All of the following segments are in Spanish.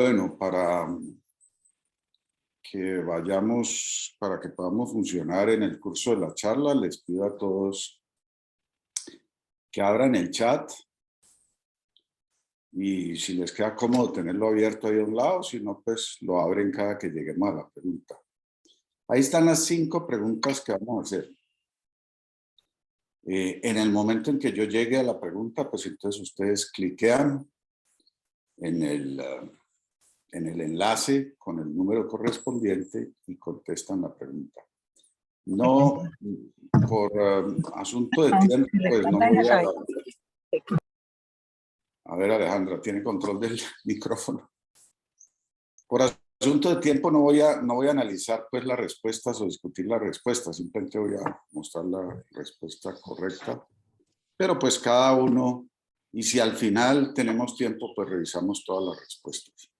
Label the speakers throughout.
Speaker 1: Bueno, para que podamos funcionar en el curso de la charla, les pido a todos que abran el chat y si les queda cómodo tenerlo abierto ahí a un lado, si no, pues lo abren cada que lleguemos a la pregunta. Ahí están las 5 preguntas que vamos a hacer. En el momento en que yo llegue a la pregunta, pues entonces ustedes cliquean en el enlace con el número correspondiente y contestan la pregunta. No, por asunto de tiempo, pues no voy a... A ver, Alejandra, ¿tiene control del micrófono? Por asunto de tiempo no voy a analizar pues las respuestas o discutir las respuestas, simplemente voy a mostrar la respuesta correcta. Pero pues cada uno, y si al final tenemos tiempo, pues revisamos todas las respuestas.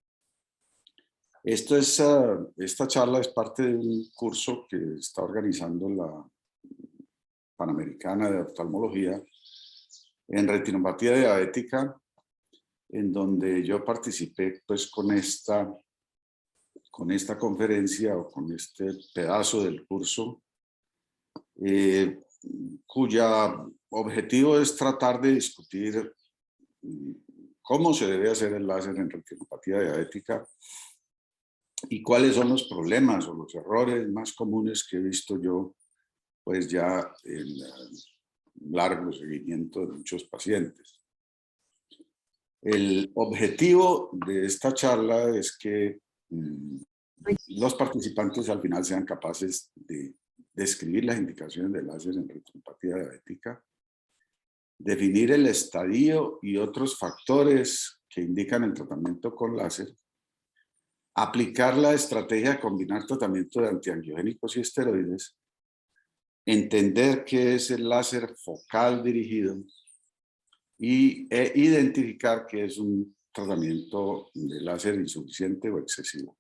Speaker 1: Esta charla es parte de un curso que está organizando la Panamericana de Oftalmología en retinopatía diabética, en donde yo participé pues con esta conferencia o con este pedazo del curso, cuya objetivo es tratar de discutir cómo se debe hacer el láser en retinopatía diabética y cuáles son los problemas o los errores más comunes que he visto yo pues ya en largo seguimiento de muchos pacientes. El objetivo de esta charla es que los participantes al final sean capaces de describir las indicaciones del láser en retinopatía diabética, definir el estadio y otros factores que indican el tratamiento con láser, aplicar la estrategia de combinar tratamiento de antiangiogénicos y esteroides, entender qué es el láser focal dirigido e identificar qué es un tratamiento de láser insuficiente o excesivo.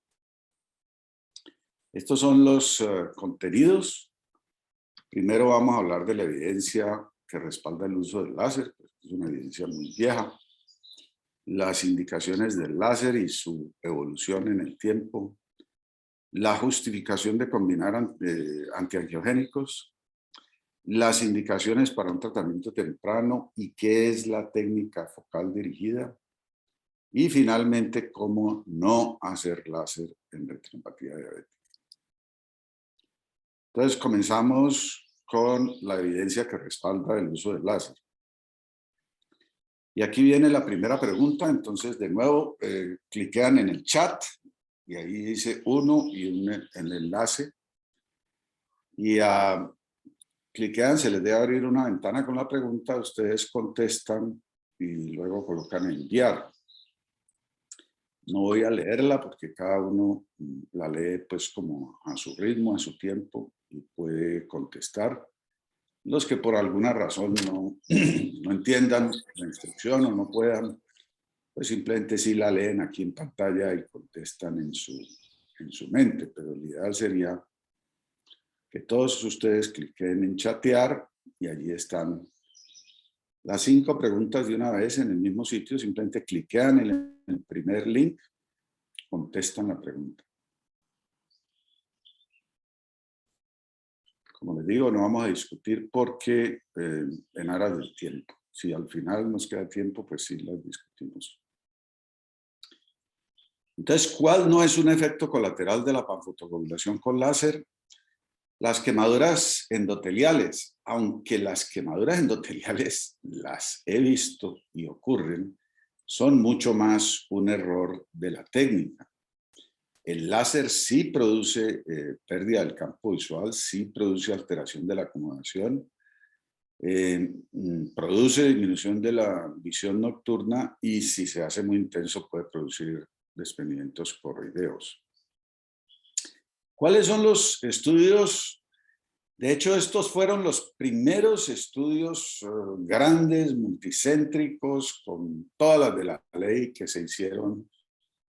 Speaker 1: Estos son los contenidos. Primero vamos a hablar de la evidencia que respalda el uso del láser, pues es una evidencia muy vieja. Las indicaciones del láser y su evolución en el tiempo. La justificación de combinar antiangiogénicos. Las indicaciones para un tratamiento temprano y qué es la técnica focal dirigida. Y finalmente, cómo no hacer láser en retinopatía diabética. Entonces, comenzamos con la evidencia que respalda el uso del láser. Y aquí viene la primera pregunta, entonces de nuevo cliquean en el chat y ahí dice 1 y el enlace y cliquean, se les debe abrir una ventana con la pregunta, ustedes contestan y luego colocan enviar. No voy a leerla porque cada uno la lee pues como a su ritmo, a su tiempo y puede contestar. Los que por alguna razón no entiendan la instrucción o no puedan, pues simplemente sí la leen aquí en pantalla y contestan en su mente. Pero lo ideal sería que todos ustedes cliquen en chatear y allí están las 5 preguntas de una vez en el mismo sitio. Simplemente cliquean en el primer link, contestan la pregunta. Como les digo, no vamos a discutir porque en aras del tiempo. Si al final nos queda tiempo, pues sí las discutimos. Entonces, ¿cuál no es un efecto colateral de la panfotocoagulación con láser? Las quemaduras endoteliales. Aunque las quemaduras endoteliales las he visto y ocurren, son mucho más un error de la técnica. El láser sí produce pérdida del campo visual, sí produce alteración de la acomodación, produce disminución de la visión nocturna y si se hace muy intenso puede producir desprendimientos corroideos. ¿Cuáles son los estudios? De hecho, estos fueron los primeros estudios grandes, multicéntricos, con todas las de la ley que se hicieron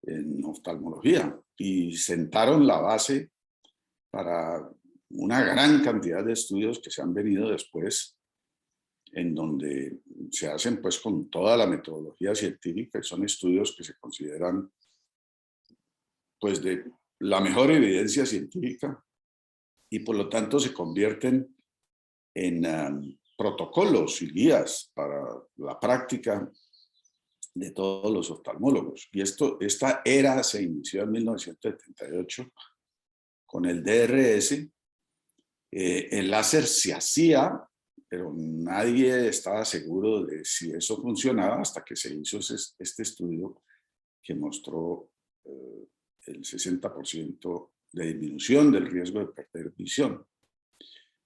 Speaker 1: en oftalmología y sentaron la base para una gran cantidad de estudios que se han venido después, en donde se hacen pues con toda la metodología científica y son estudios que se consideran pues de la mejor evidencia científica y por lo tanto se convierten en protocolos y guías para la práctica de todos los oftalmólogos. Y esta era se inició en 1978 con el DRS. El láser se hacía, pero nadie estaba seguro de si eso funcionaba hasta que se hizo este estudio que mostró el 60% de disminución del riesgo de perder visión.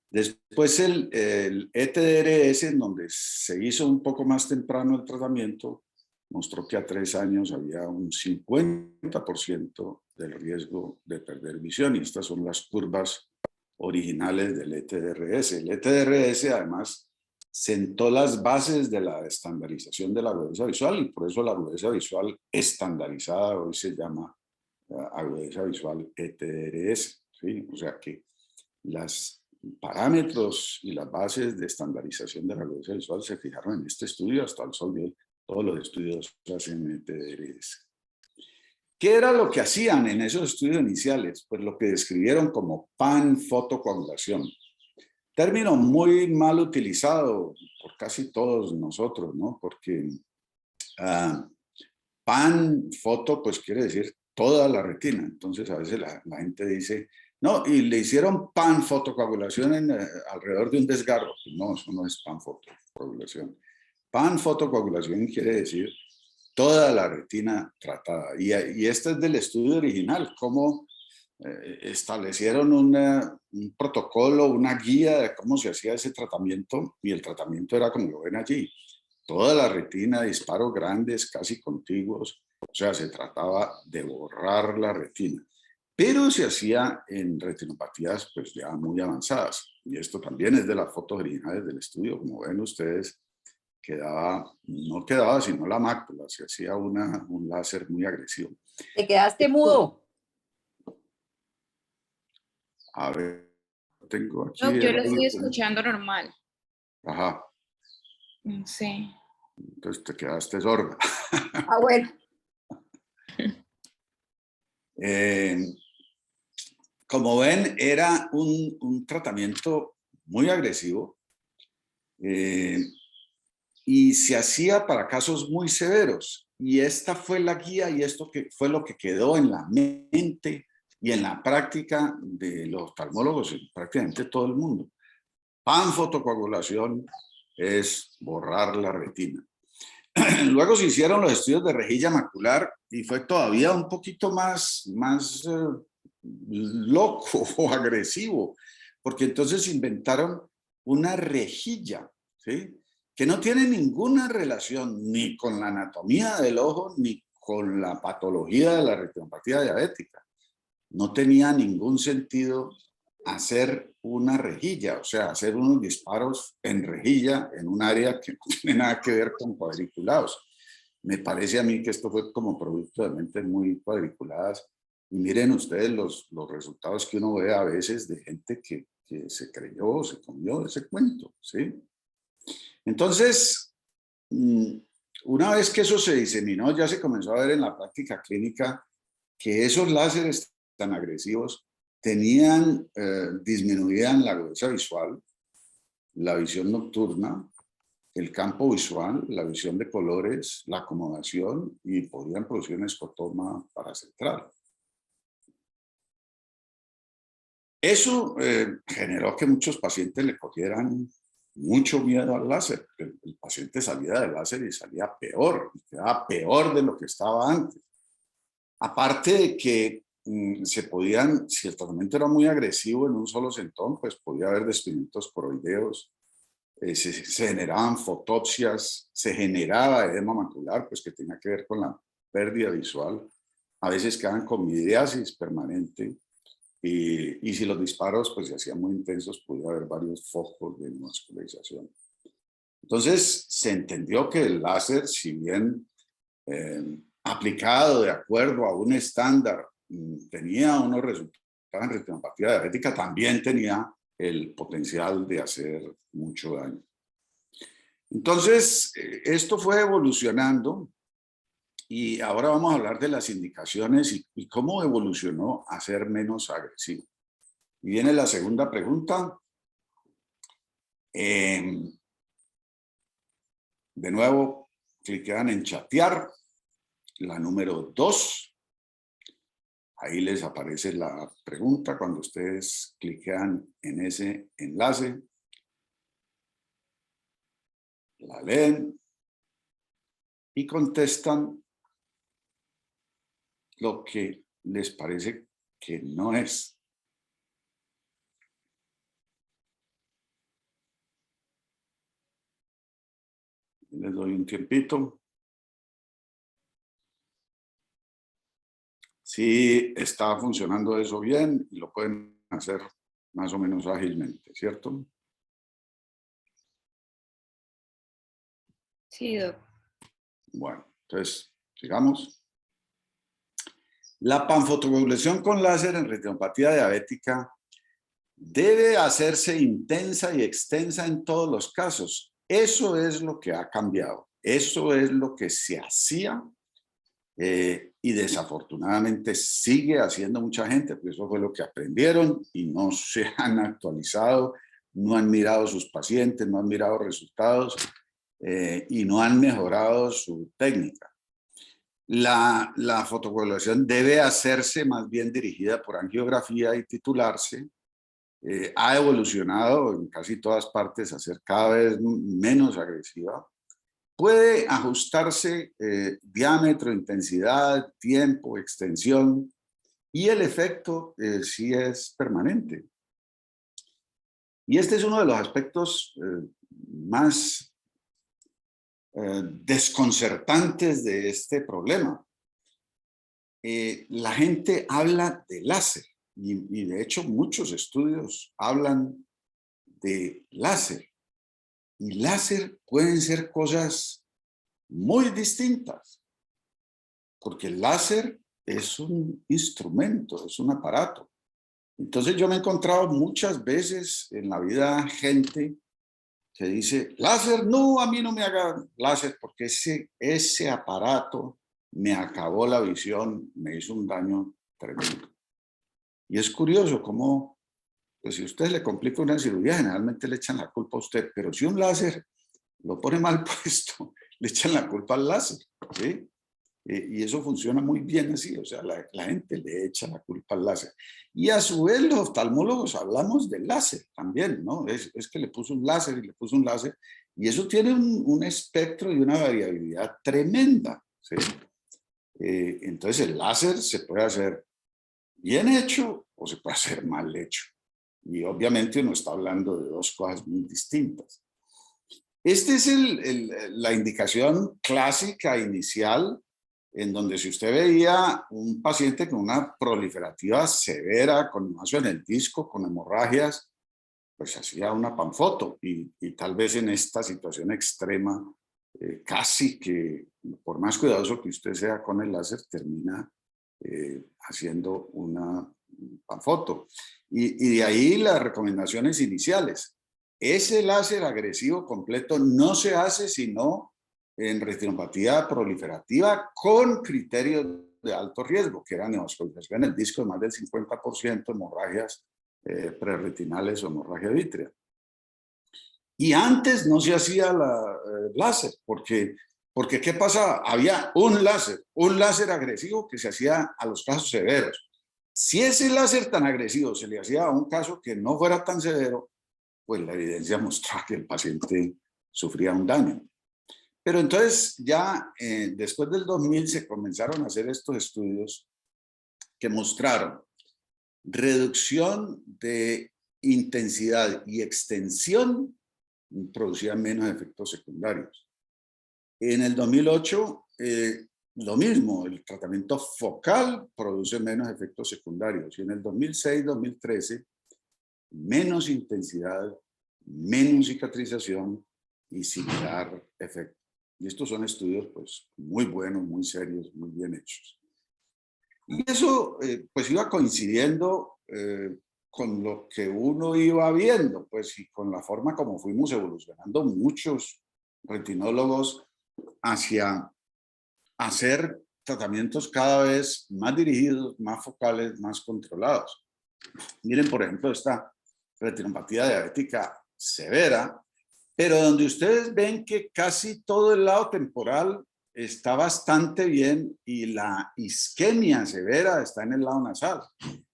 Speaker 1: Después el ETDRS, en donde se hizo un poco más temprano el tratamiento, mostró que a 3 años había un 50% del riesgo de perder visión, y estas son las curvas originales del ETDRS. El ETDRS además sentó las bases de la estandarización de la agudeza visual, y por eso la agudeza visual estandarizada hoy se llama agudeza visual ETDRS, ¿sí? O sea que los parámetros y las bases de estandarización de la agudeza visual se fijaron en este estudio. Hasta el sol de hoy todos los estudios hacen ETDRS. ¿Qué era lo que hacían en esos estudios iniciales? Pues lo que describieron como panfotocoagulación. Término muy mal utilizado por casi todos nosotros, ¿no? Porque panfoto pues quiere decir toda la retina. Entonces a veces la gente dice, no, y le hicieron panfotocoagulación alrededor de un desgarro. No, eso no es panfotocoagulación. Panfotocoagulación quiere decir toda la retina tratada. Y este es del estudio original, cómo establecieron un protocolo, una guía de cómo se hacía ese tratamiento, y el tratamiento era como lo ven allí. Toda la retina, disparos grandes, casi contiguos, o sea, se trataba de borrar la retina. Pero se hacía en retinopatías pues ya muy avanzadas. Y esto también es de las fotos originales del estudio, como ven ustedes. No quedaba sino la mácula, se hacía un láser muy agresivo.
Speaker 2: Te quedaste mudo.
Speaker 1: A ver, tengo aquí.
Speaker 3: No, yo lo estoy escuchando normal.
Speaker 1: Ajá.
Speaker 3: No sé.
Speaker 1: Entonces te quedaste sorda.
Speaker 2: Ah, bueno.
Speaker 1: Como ven, era un tratamiento muy agresivo. Y se hacía para casos muy severos. Y esta fue la guía, y esto fue lo que quedó en la mente y en la práctica de los oftalmólogos en prácticamente todo el mundo. Panfotocoagulación es borrar la retina. Luego se hicieron los estudios de rejilla macular y fue todavía un poquito más loco o agresivo, porque entonces inventaron una rejilla, ¿sí?, que no tiene ninguna relación ni con la anatomía del ojo ni con la patología de la retinopatía diabética. No tenía ningún sentido hacer una rejilla, o sea, hacer unos disparos en rejilla en un área que no tiene nada que ver con cuadriculados. Me parece a mí que esto fue como producto de mentes muy cuadriculadas. Y miren ustedes los resultados que uno ve a veces de gente que se creyó, se comió ese cuento, ¿sí? Entonces, una vez que eso se diseminó, ya se comenzó a ver en la práctica clínica que esos láseres tan agresivos disminuían la agudeza visual, la visión nocturna, el campo visual, la visión de colores, la acomodación, y podían producir un escotoma paracentral. Eso generó que muchos pacientes le cogieran mucho miedo al láser. El paciente salía del láser y salía peor, y quedaba peor de lo que estaba antes. Aparte de que si el tratamiento era muy agresivo en un solo centón, pues podía haber desprendimientos coroideos, se generaban fotopsias, se generaba edema macular, pues que tenía que ver con la pérdida visual. A veces quedaban con midriasis permanente. Y si los disparos pues se hacían muy intensos, podía haber varios focos de neovascularización. Entonces se entendió que el láser, si bien aplicado de acuerdo a un estándar, tenía unos resultados en retinopatía diabética, también tenía el potencial de hacer mucho daño. Entonces esto fue evolucionando, Y ahora vamos a hablar de las indicaciones y cómo evolucionó a ser menos agresivo. Y viene la segunda pregunta. De nuevo, cliquean en chatear, la número 2. Ahí les aparece la pregunta cuando ustedes cliquean en ese enlace. La leen y contestan lo que les parece que no es. Les doy un tiempito. Si está funcionando eso bien, lo pueden hacer más o menos ágilmente, ¿cierto?
Speaker 3: Sí, doc.
Speaker 1: Bueno, entonces, sigamos. La panfotocoagulación con láser en retinopatía diabética debe hacerse intensa y extensa en todos los casos. Eso es lo que ha cambiado. Eso es lo que se hacía y desafortunadamente sigue haciendo mucha gente, porque eso fue lo que aprendieron y no se han actualizado, no han mirado sus pacientes, no han mirado resultados y no han mejorado su técnica. La fotocoagulación debe hacerse más bien dirigida por angiografía y titularse. Ha evolucionado en casi todas partes a ser cada vez menos agresiva. Puede ajustarse diámetro, intensidad, tiempo, extensión y el efecto sí es permanente. Y este es uno de los aspectos más desconcertantes de este problema. La gente habla de láser y de hecho muchos estudios hablan de láser. Y láser pueden ser cosas muy distintas, porque el láser es un instrumento, es un aparato. Entonces yo me he encontrado muchas veces en la vida gente que dice, láser, no, a mí no me haga láser porque ese aparato me acabó la visión, me hizo un daño tremendo. Y es curioso cómo, pues si usted le complica una cirugía, generalmente le echan la culpa a usted, pero si un láser lo pone mal puesto, le echan la culpa al láser, ¿sí? Y eso funciona muy bien así, o sea, la gente le echa la culpa al láser. Y a su vez los oftalmólogos hablamos del láser también, ¿no? Es que le puso un láser y le puso un láser, y eso tiene un espectro y una variabilidad tremenda, ¿sí? Entonces el láser se puede hacer bien hecho o se puede hacer mal hecho. Y obviamente uno está hablando de dos cosas muy distintas. Esta es la indicación clásica inicial en donde si usted veía un paciente con una proliferativa severa, con invaso en el disco, con hemorragias, pues hacía una panfoto y tal vez en esta situación extrema, casi que por más cuidadoso que usted sea con el láser, termina haciendo una panfoto. Y de ahí las recomendaciones iniciales. Ese láser agresivo completo no se hace sino en retinopatía proliferativa con criterios de alto riesgo, que eran neovascularización en el disco de más del 50%, hemorragias prerretinales o hemorragia vítrea. Y antes no se hacía láser, porque ¿qué pasaba? Había un láser agresivo que se hacía a los casos severos. Si ese láser tan agresivo se le hacía a un caso que no fuera tan severo, pues la evidencia mostraba que el paciente sufría un daño. Pero entonces ya después del 2000 se comenzaron a hacer estos estudios que mostraron reducción de intensidad y extensión producían menos efectos secundarios. En el 2008, lo mismo, el tratamiento focal produce menos efectos secundarios. Y en el 2006-2013, menos intensidad, menos cicatrización y similar efecto. Y estos son estudios pues muy buenos, muy serios, muy bien hechos. Y eso pues iba coincidiendo con lo que uno iba viendo, pues y con la forma como fuimos evolucionando muchos retinólogos hacia hacer tratamientos cada vez más dirigidos, más focales, más controlados. Miren, por ejemplo, esta retinopatía diabética severa, pero donde ustedes ven que casi todo el lado temporal está bastante bien y la isquemia severa está en el lado nasal.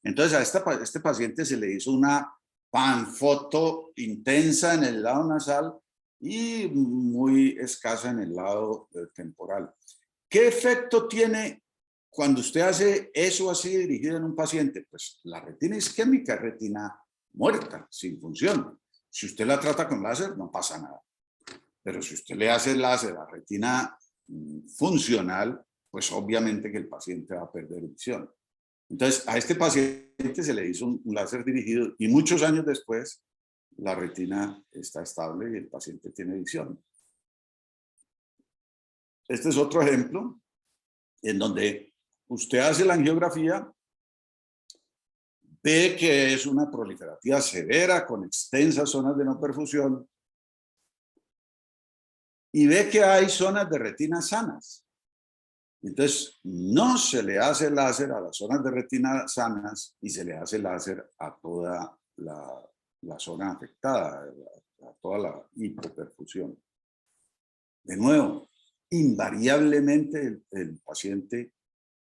Speaker 1: Entonces a este paciente se le hizo una panfoto intensa en el lado nasal y muy escasa en el lado temporal. ¿Qué efecto tiene cuando usted hace eso así dirigido en un paciente? Pues la retina isquémica es retina muerta, sin función. Si usted la trata con láser, no pasa nada. Pero si usted le hace láser a retina funcional, pues obviamente que el paciente va a perder visión. Entonces, a este paciente se le hizo un láser dirigido y muchos años después la retina está estable y el paciente tiene visión. Este es otro ejemplo en donde usted hace la angiografía, ve que es una proliferativa severa con extensas zonas de no perfusión y ve que hay zonas de retina sanas. Entonces, no se le hace láser a las zonas de retina sanas y se le hace láser a toda la zona afectada, a toda la hipoperfusión. De nuevo, invariablemente el paciente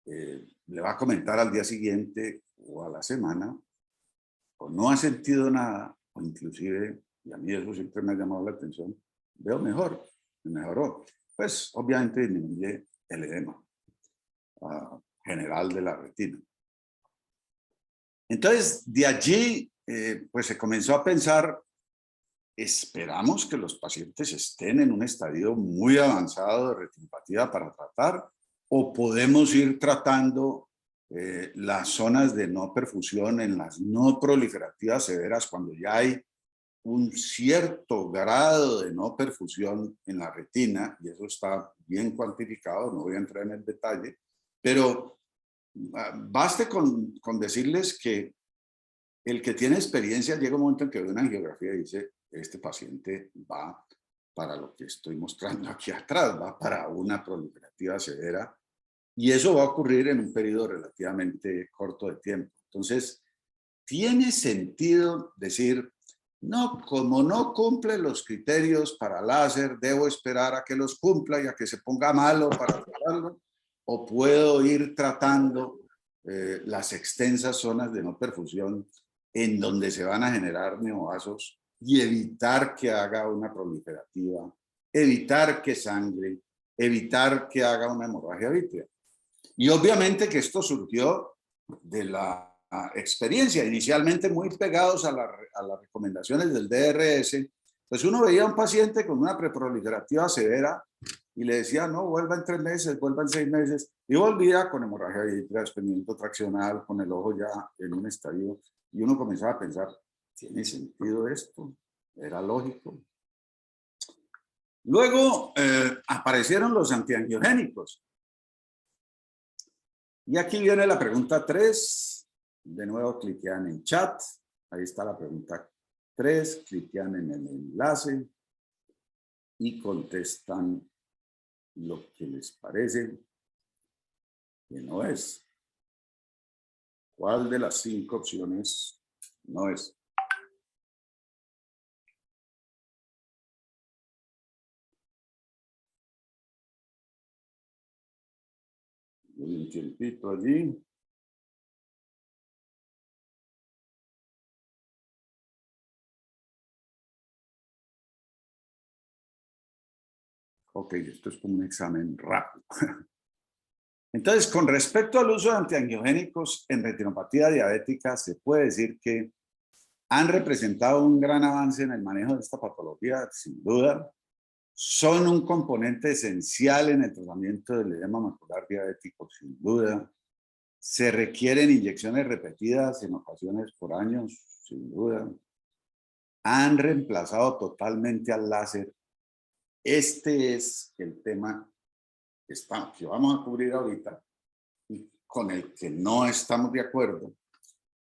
Speaker 1: le va a comentar al día siguiente o a la semana, o no ha sentido nada, o inclusive, y a mí eso siempre me ha llamado la atención, veo mejor, me mejoró. Pues obviamente disminuye el edema general de la retina. Entonces, de allí, pues se comenzó a pensar, esperamos que los pacientes estén en un estadio muy avanzado de retinopatía para tratar, o podemos ir tratando las zonas de no perfusión en las no proliferativas severas cuando ya hay un cierto grado de no perfusión en la retina, y eso está bien cuantificado, no voy a entrar en el detalle, pero baste con decirles que el que tiene experiencia llega un momento en que ve una angiografía y dice, este paciente va para lo que estoy mostrando aquí atrás, va para una proliferativa severa, y eso va a ocurrir en un periodo relativamente corto de tiempo. Entonces, tiene sentido decir, no, como no cumple los criterios para láser, debo esperar a que los cumpla y a que se ponga malo para tratarlo, o puedo ir tratando las extensas zonas de no perfusión en donde se van a generar neovasos y evitar que haga una proliferativa, evitar que sangre, evitar que haga una hemorragia vítrea. Y obviamente que esto surgió de la experiencia, inicialmente muy pegados a las recomendaciones del DRS, pues uno veía a un paciente con una preproliferativa severa y le decía, no, vuelva en 3 meses, vuelva en 6 meses, y volvía con hemorragia vítrea, desprendimiento traccional, con el ojo ya en un estadio, y uno comenzaba a pensar, ¿tiene sentido esto? ¿Era lógico? Luego aparecieron los antiangiogénicos. Y aquí viene la pregunta 3. De nuevo cliquean en chat. Ahí está la pregunta 3. Cliquean en el enlace y contestan lo que les parece que no es. ¿Cuál de las 5 opciones no es? Un tiempito allí. Ok, esto es como un examen rápido. Entonces, con respecto al uso de antiangiogénicos en retinopatía diabética, se puede decir que han representado un gran avance en el manejo de esta patología, sin duda. Son un componente esencial en el tratamiento del edema macular diabético, sin duda. Se requieren inyecciones repetidas en ocasiones por años, sin duda. Han reemplazado totalmente al láser. Este es el tema que vamos a cubrir ahorita y con el que no estamos de acuerdo,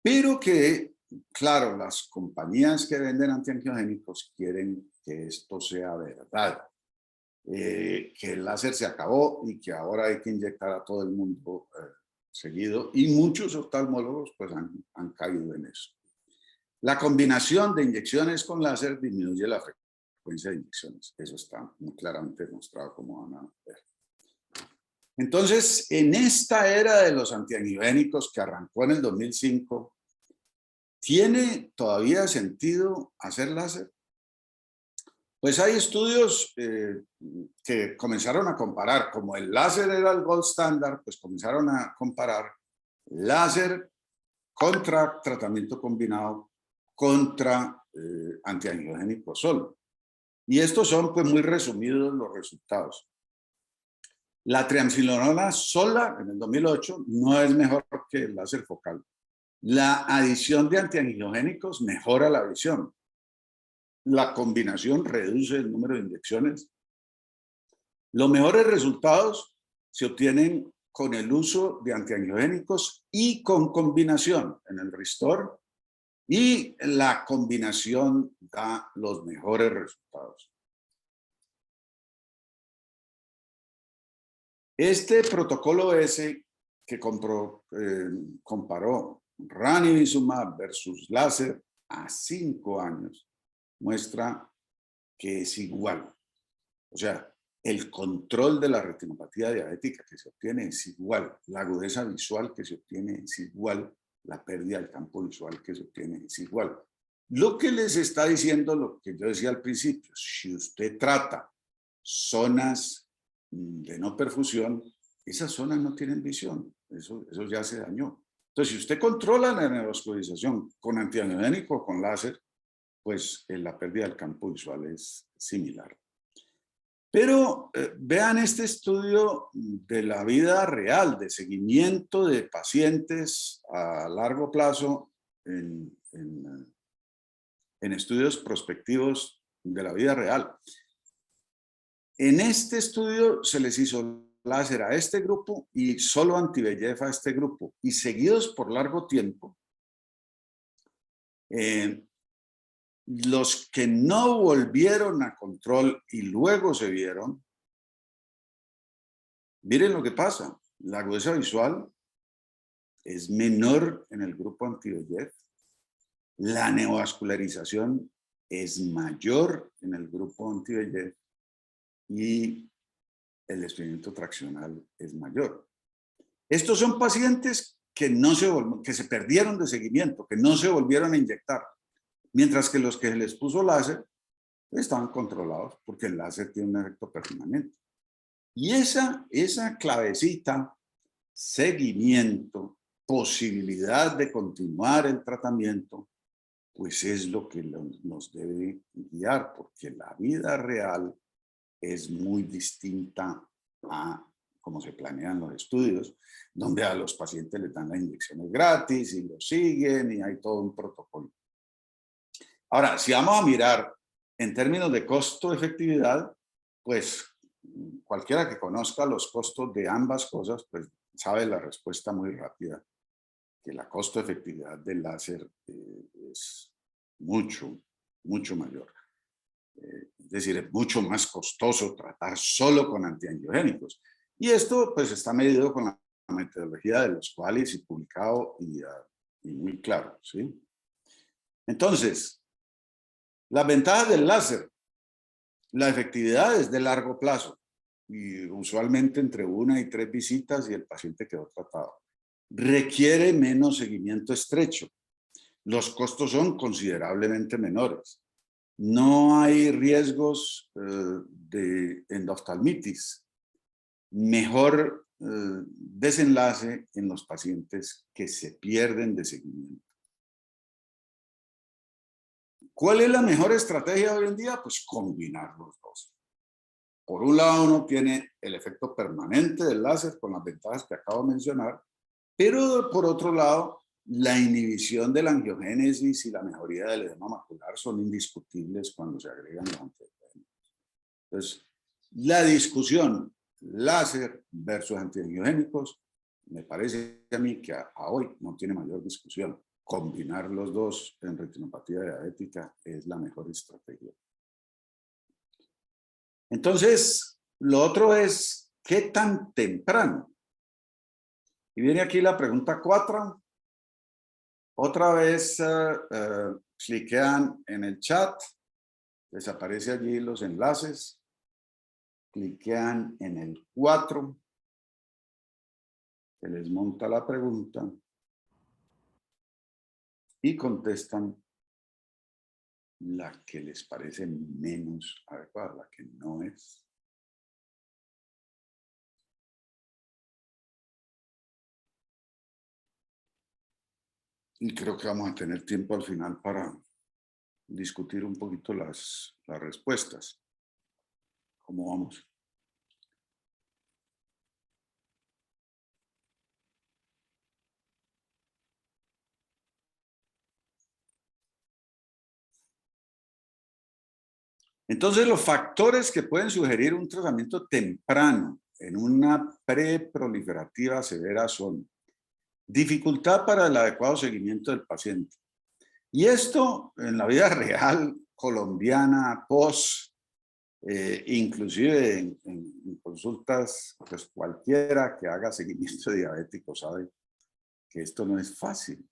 Speaker 1: pero que, claro, las compañías que venden antiangiogénicos quieren que esto sea verdad. que el láser se acabó y que ahora hay que inyectar a todo el mundo seguido, y muchos oftalmólogos pues han caído en eso. La combinación de inyecciones con láser disminuye la frecuencia de inyecciones. Eso está muy claramente demostrado, como van a ver. Entonces, en esta era de los antiangiogénicos que arrancó en el 2005, ¿tiene todavía sentido hacer láser? Pues hay estudios que comenzaron a comparar, como el láser era el gold standard, pues comenzaron a comparar láser contra tratamiento combinado contra antiangiogénico solo. Y estos son pues muy resumidos los resultados. La triamcinolona sola en el 2008 no es mejor que el láser focal. La adición de antiangiogénicos mejora la visión. La combinación reduce el número de inyecciones. Los mejores resultados se obtienen con el uso de antiangiogénicos y con combinación en el Restore, y la combinación da los mejores resultados. Este protocolo S que comparó ranibizumab versus láser a 5 años muestra que es igual. O sea, el control de la retinopatía diabética que se obtiene es igual, la agudeza visual que se obtiene es igual, la pérdida del campo visual que se obtiene es igual. Lo que les está diciendo, lo que yo decía al principio, si usted trata zonas de no perfusión, esas zonas no tienen visión, eso ya se dañó. Entonces, si usted controla la neovascularización con antiangiogénico o con láser, pues la pérdida del campo visual es similar. Pero vean este estudio de la vida real, de seguimiento de pacientes a largo plazo en estudios prospectivos de la vida real. En este estudio se les hizo láser a este grupo y solo anti-VEGF a este grupo, y seguidos por largo tiempo. Los que no volvieron a control y luego se vieron, miren lo que pasa. La agudeza visual es menor en el grupo anti-VEGF. La neovascularización es mayor en el grupo anti-VEGF y el desprendimiento traccional es mayor. Estos son pacientes que se perdieron de seguimiento, que no se volvieron a inyectar, mientras que los que les puso láser estaban controlados porque el láser tiene un efecto permanente. Y esa clavecita, seguimiento, posibilidad de continuar el tratamiento, pues es lo que nos debe guiar, porque la vida real es muy distinta a cómo se planean los estudios, donde a los pacientes les dan las inyecciones gratis y los siguen y hay todo un protocolo. Ahora, si vamos a mirar en términos de costo-efectividad, pues cualquiera que conozca los costos de ambas cosas, pues sabe la respuesta muy rápida, que la costo-efectividad del láser es mucho, mucho mayor. Es decir, es mucho más costoso tratar solo con antiangiogénicos. Y esto pues está medido con la metodología de los cuales y publicado y muy claro, ¿sí? Entonces, las ventajas del láser. La efectividad es de largo plazo y usualmente entre 1 y 3 visitas y el paciente quedó tratado. Requiere menos seguimiento estrecho. Los costos son considerablemente menores. No hay riesgos de endoftalmitis. Mejor desenlace en los pacientes que se pierden de seguimiento. ¿Cuál es la mejor estrategia hoy en día? Pues combinar los dos. Por un lado, uno tiene el efecto permanente del láser con las ventajas que acabo de mencionar, pero por otro lado, la inhibición de la angiogénesis y la mejoría del edema macular son indiscutibles cuando se agregan los antiangiogénicos. Entonces, la discusión láser versus antiangiogénicos, me parece a mí que a hoy no tiene mayor discusión. Combinar los dos en retinopatía diabética es la mejor estrategia. Entonces, Lo otro es, ¿qué tan temprano? Y viene aquí la pregunta 4. Otra vez cliquean en el chat, les aparece allí los enlaces, cliquean en el 4, se les monta la pregunta y contestan la que les parece menos adecuada, la que no es. Y creo que vamos a tener tiempo al final para discutir un poquito las respuestas. ¿Cómo vamos? Entonces, los factores que pueden sugerir un tratamiento temprano en una preproliferativa severa son dificultad para el adecuado seguimiento del paciente. Y esto en la vida real colombiana, inclusive en consultas, pues cualquiera que haga seguimiento diabético sabe que esto no es fácil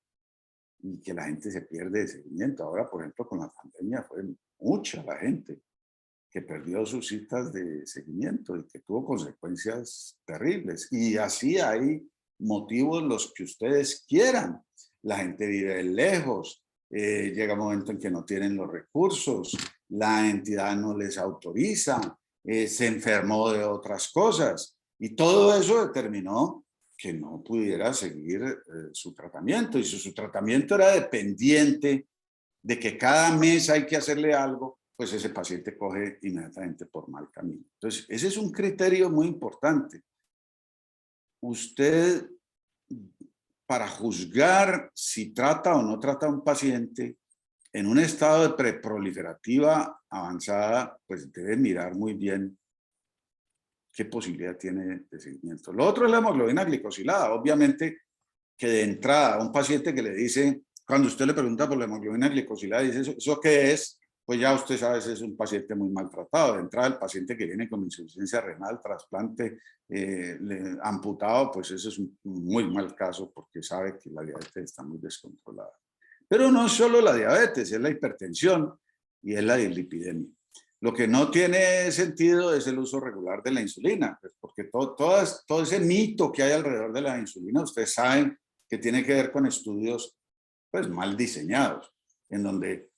Speaker 1: y que la gente se pierde de seguimiento. Ahora, por ejemplo, con la pandemia fue mucha la gente que perdió sus citas de seguimiento y que tuvo consecuencias terribles. Y así hay motivos los que ustedes quieran. La gente vive lejos, llega un momento en que no tienen los recursos, la entidad no les autoriza, se enfermó de otras cosas. Y todo eso determinó que no pudiera seguir su tratamiento. Y su tratamiento era dependiente de que cada mes hay que hacerle algo, pues ese paciente coge inmediatamente por mal camino. Entonces, ese es un criterio muy importante. Usted, para juzgar si trata o no trata a un paciente en un estado de preproliferativa avanzada, pues debe mirar muy bien qué posibilidad tiene de seguimiento. Lo otro es la hemoglobina glicosilada. Obviamente que de entrada a un paciente que le dice, cuando usted le pregunta por la hemoglobina glicosilada, dice, ¿eso qué es? Pues ya usted sabe, ese es un paciente muy maltratado. De entrada, el paciente que viene con insuficiencia renal, trasplante, amputado, pues ese es un muy mal caso porque sabe que la diabetes está muy descontrolada. Pero no es solo la diabetes, es la hipertensión y es la dislipidemia. Lo que no tiene sentido es el uso regular de la insulina, pues porque todo ese mito que hay alrededor de la insulina, ustedes saben que tiene que ver con estudios pues mal diseñados, en donde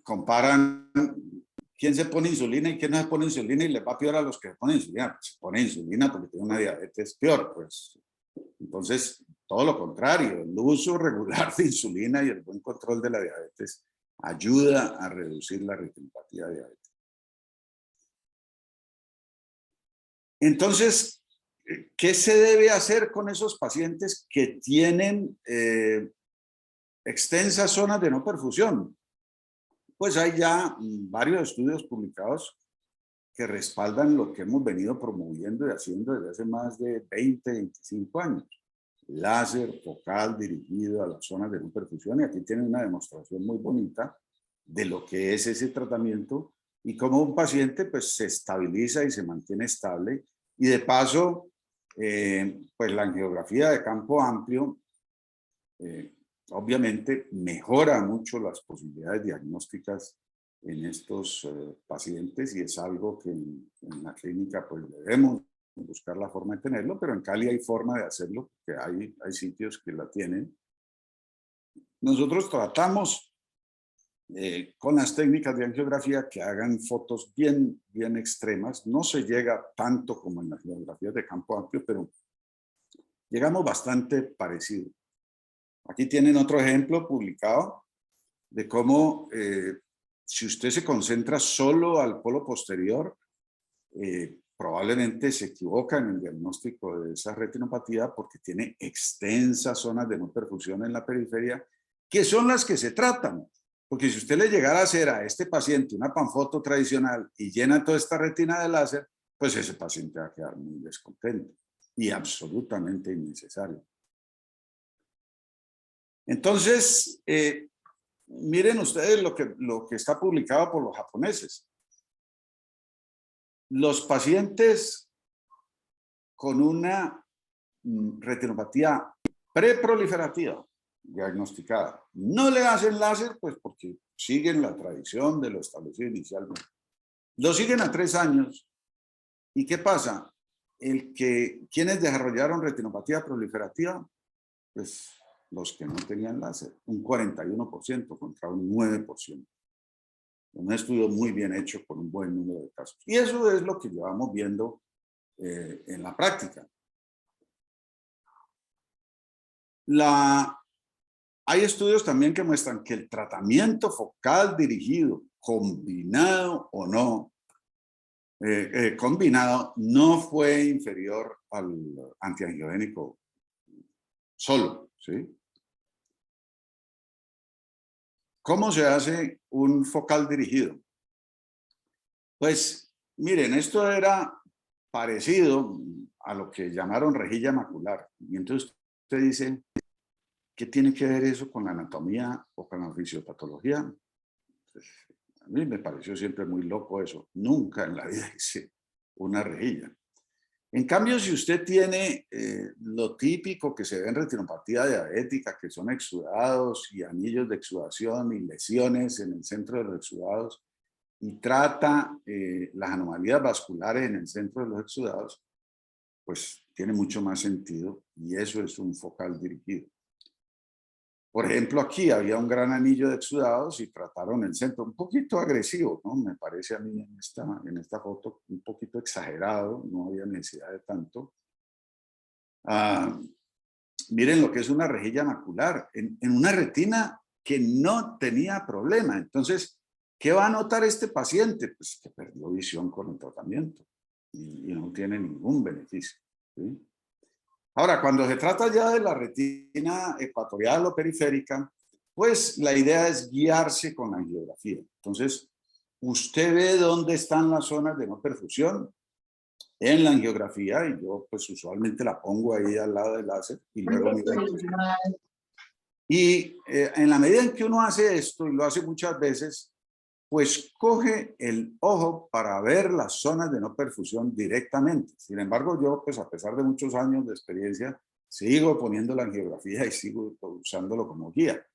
Speaker 1: comparan quién se pone insulina y quién no se pone insulina y les va peor a los que se ponen insulina. Pues se pone insulina porque tiene una diabetes peor, pues. Entonces, todo lo contrario, el uso regular de insulina y el buen control de la diabetes ayuda a reducir la retinopatía diabética. Entonces, ¿qué se debe hacer con esos pacientes que tienen extensas zonas de no perfusión? Pues hay ya varios estudios publicados que respaldan lo que hemos venido promoviendo y haciendo desde hace más de 20, 25 años. Láser focal dirigido a las zonas de no perfusión, y aquí tienen una demostración muy bonita de lo que es ese tratamiento y cómo un paciente pues se estabiliza y se mantiene estable, y de paso pues la angiografía de campo amplio obviamente mejora mucho las posibilidades diagnósticas en estos pacientes, y es algo que en la clínica pues debemos buscar la forma de tenerlo, pero en Cali hay forma de hacerlo, que hay sitios que la tienen. Nosotros tratamos con las técnicas de angiografía que hagan fotos bien extremas. No se llega tanto como en las angiografías de campo amplio, pero llegamos bastante parecido. Aquí tienen otro ejemplo publicado de cómo si usted se concentra solo al polo posterior, probablemente se equivoca en el diagnóstico de esa retinopatía porque tiene extensas zonas de no perfusión en la periferia, que son las que se tratan. Porque si usted le llegara a hacer a este paciente una panfoto tradicional y llena toda esta retina de láser, pues ese paciente va a quedar muy descontento y absolutamente innecesario. Entonces, miren ustedes lo que está publicado por los japoneses. los pacientes con una retinopatía preproliferativa diagnosticada no le hacen láser, pues porque siguen la tradición de lo establecido inicialmente. Lo siguen a 3 años. ¿Y qué pasa? ¿Quiénes desarrollaron retinopatía proliferativa? Pues los que no tenían láser, un 41% contra un 9%. Un estudio muy bien hecho con un buen número de casos. Y eso es lo que llevamos viendo en la práctica. Hay estudios también que muestran que el tratamiento focal dirigido, combinado o no, combinado, no fue inferior al antiangiogénico solo, ¿sí? ¿Cómo se hace un focal dirigido? Pues, miren, esto era parecido a lo que llamaron rejilla macular. Y entonces usted dice, ¿qué tiene que ver eso con la anatomía o con la fisiopatología? Pues, a mí me pareció siempre muy loco eso. Nunca en la vida hice una rejilla. En cambio, si usted tiene lo típico que se ve en retinopatía diabética, que son exudados y anillos de exudación y lesiones en el centro de los exudados, y trata las anomalías vasculares en el centro de los exudados, pues tiene mucho más sentido y eso es un focal dirigido. Por ejemplo, aquí había un gran anillo de exudados y trataron el centro, un poquito agresivo, ¿no? Me parece a mí en esta foto un poquito exagerado, no había necesidad de tanto. Miren lo que es una rejilla macular, en una retina que no tenía problema. Entonces, ¿qué va a notar este paciente? Pues que perdió visión con el tratamiento y no tiene ningún beneficio, ¿sí? Ahora, cuando se trata ya de la retina ecuatorial o periférica, pues la idea es guiarse con la angiografía. Entonces, usted ve dónde están las zonas de no perfusión en la angiografía y yo pues usualmente la pongo ahí al lado del láser y luego miro. Y en la medida en que uno hace esto, y lo hace muchas veces, pues coge el ojo para ver las zonas de no perfusión directamente. Sin embargo, yo, pues a pesar de muchos años de experiencia, sigo poniendo la angiografía y sigo usándolo como guía.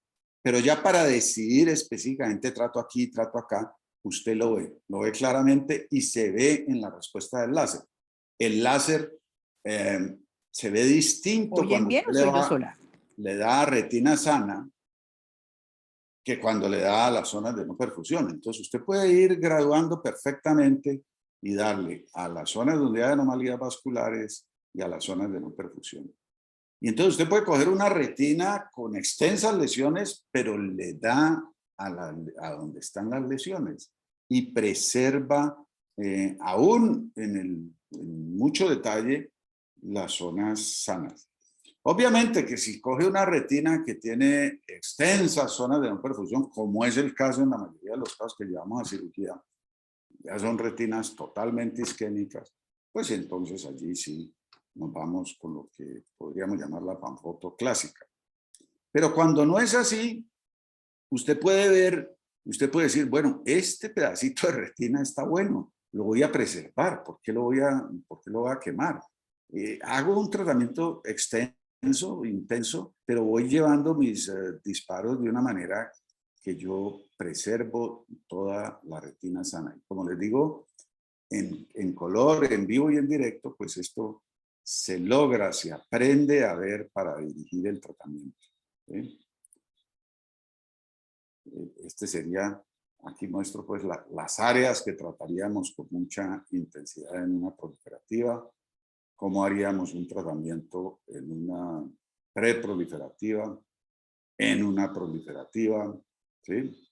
Speaker 1: Pero ya para decidir específicamente, trato aquí, trato acá, usted lo ve claramente y se ve en la respuesta del láser. El láser se ve distinto
Speaker 2: ¿Oyen
Speaker 1: cuando
Speaker 2: bien o
Speaker 1: usted
Speaker 2: soy yo sola?
Speaker 1: le da retina sana que cuando le da a las zonas de no perfusión. Entonces usted puede ir graduando perfectamente y darle a las zonas donde hay anomalías vasculares y a las zonas de no perfusión. Y entonces usted puede coger una retina con extensas lesiones, pero le da a donde están las lesiones y preserva aún en mucho detalle las zonas sanas. Obviamente que si coge una retina que tiene extensas zonas de no perfusión, como es el caso en la mayoría de los casos que llevamos a cirugía, ya son retinas totalmente isquémicas, pues entonces allí sí nos vamos con lo que podríamos llamar la panfoto clásica. Pero cuando no es así, usted puede ver, usted puede decir, bueno, este pedacito de retina está bueno, lo voy a preservar, ¿por qué lo voy a quemar? Hago un tratamiento intenso, pero voy llevando mis disparos de una manera que yo preservo toda la retina sana. Como les digo, en color, en vivo y en directo, pues esto se logra, se aprende a ver para dirigir el tratamiento, ¿sí? Este sería, aquí muestro pues las áreas que trataríamos con mucha intensidad en una proliferativa, cómo haríamos un tratamiento en una preproliferativa, en una proliferativa, ¿sí?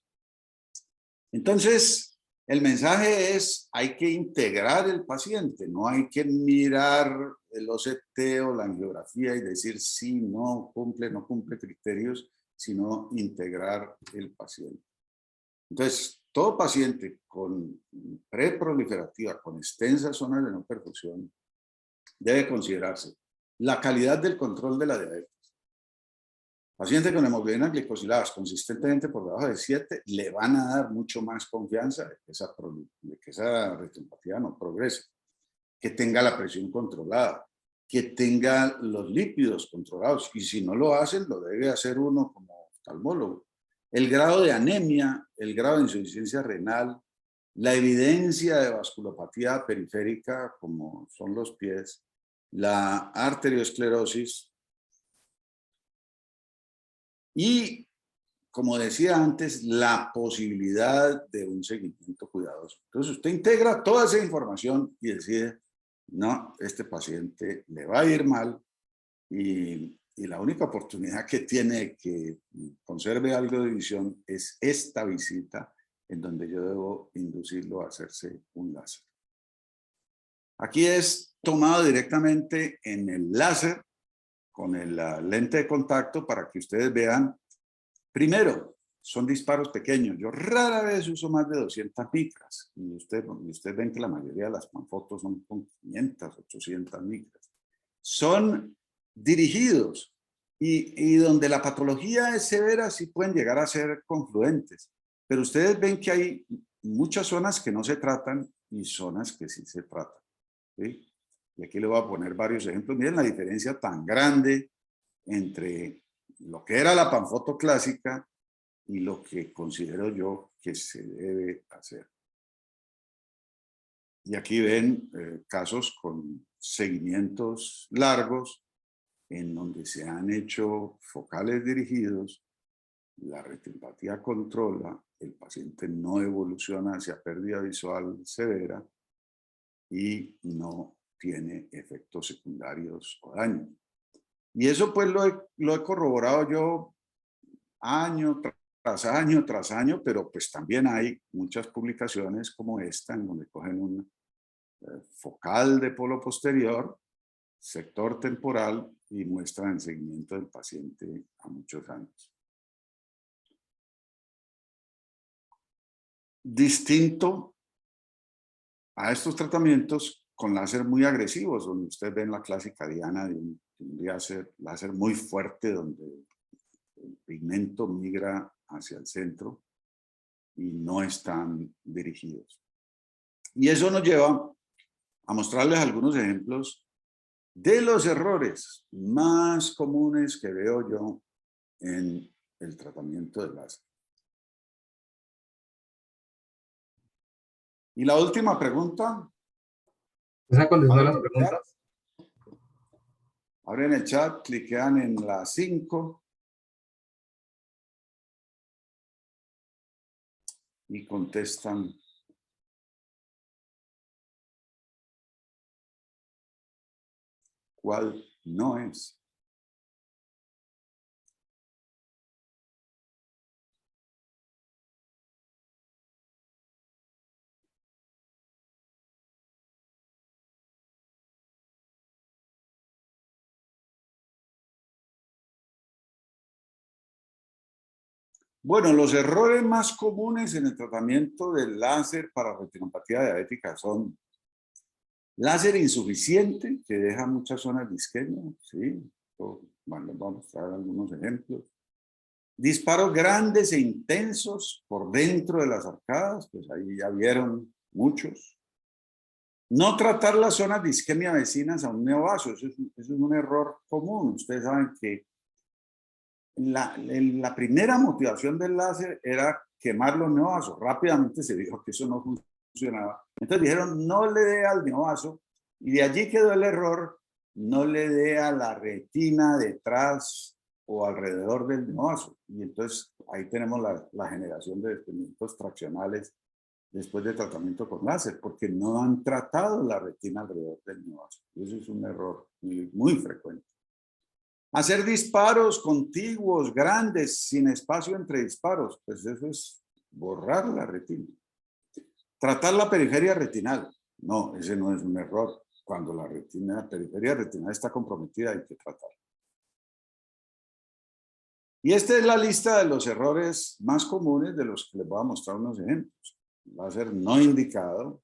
Speaker 1: Entonces, el mensaje es, hay que integrar el paciente, no hay que mirar el OCT o la angiografía y decir sí, no cumple criterios, sino integrar el paciente. Entonces, todo paciente con preproliferativa, con extensas zonas de no perfusión, debe considerarse la calidad del control de la diabetes, Paciente con hemoglobina glicosiladas consistentemente por debajo de 7 le van a dar mucho más confianza de que esa retinopatía no progrese, que tenga la presión controlada, que tenga los lípidos controlados, y si no lo hacen, lo debe hacer uno como oftalmólogo. El grado de anemia, el grado de insuficiencia renal, la evidencia de vasculopatía periférica, como son los pies, la arteriosclerosis, y, como decía antes, la posibilidad de un seguimiento cuidadoso. Entonces, usted integra toda esa información y decide, no, este paciente le va a ir mal y la única oportunidad que tiene que conserve algo de visión es esta visita en donde yo debo inducirlo a hacerse un láser. Aquí es tomado directamente en el láser con la lente de contacto para que ustedes vean. Primero, son disparos pequeños. Yo rara vez uso más de 200 micras. Y ustedes ven que la mayoría de las panfotos son con 500, 800 micras. Son dirigidos y donde la patología es severa sí pueden llegar a ser confluentes. Pero ustedes ven que hay muchas zonas que no se tratan y zonas que sí se tratan, ¿sí? Y aquí le voy a poner varios ejemplos. Miren la diferencia tan grande entre lo que era la panfoto clásica y lo que considero yo que se debe hacer. Y aquí ven casos con seguimientos largos en donde se han hecho focales dirigidos, la retinopatía controla, el paciente no evoluciona hacia pérdida visual severa y no tiene efectos secundarios o daño. Y eso pues lo he corroborado yo año tras año, pero pues también hay muchas publicaciones como esta en donde cogen un focal de polo posterior, sector temporal y muestran el seguimiento del paciente a muchos años. Distinto a estos tratamientos con láser muy agresivos, donde ustedes ven la clásica diana de un láser muy fuerte, donde el pigmento migra hacia el centro y no están dirigidos. Y eso nos lleva a mostrarles algunos ejemplos de los errores más comunes que veo yo en el tratamiento del láser. Y la última pregunta.
Speaker 4: ¿Esa contestó las preguntas?
Speaker 1: Abren el chat, cliquean en la 5 y contestan. ¿Cuál no es? Bueno, los errores más comunes en el tratamiento del láser para retinopatía diabética son láser insuficiente, que deja muchas zonas de isquemia, ¿sí? Bueno, les voy a mostrar algunos ejemplos. Disparos grandes e intensos por dentro de las arcadas, pues ahí ya vieron muchos. No tratar las zonas de isquemia vecinas a un neovaso, eso es un error común. Ustedes saben que la primera motivación del láser era quemar los neovasos. Rápidamente se dijo que eso no funcionaba. Entonces dijeron, no le dé al neovaso, y de allí quedó el error, no le dé a la retina detrás o alrededor del neovaso. Y entonces ahí tenemos la generación de desprendimientos traccionales después de tratamiento con láser, porque no han tratado la retina alrededor del neovaso. Y eso es un error muy frecuente. Hacer disparos contiguos, grandes, sin espacio entre disparos, pues eso es borrar la retina. Tratar la periferia retinal. No, ese no es un error. Cuando la periferia retinal está comprometida hay que tratarla. Y esta es la lista de los errores más comunes de los que les voy a mostrar unos ejemplos. Láser no indicado,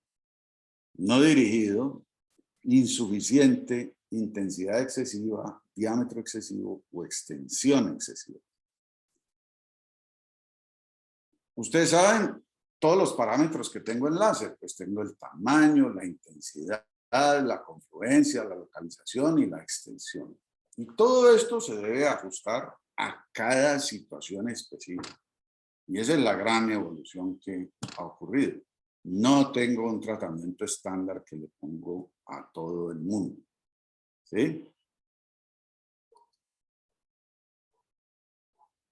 Speaker 1: no dirigido, insuficiente, intensidad excesiva, diámetro excesivo o extensión excesiva. Ustedes saben todos los parámetros que tengo en láser, pues tengo el tamaño, la intensidad, la confluencia, la localización y la extensión. Y todo esto se debe ajustar a cada situación específica. Y esa es la gran evolución que ha ocurrido. No tengo un tratamiento estándar que le pongo a todo el mundo. ¿Sí?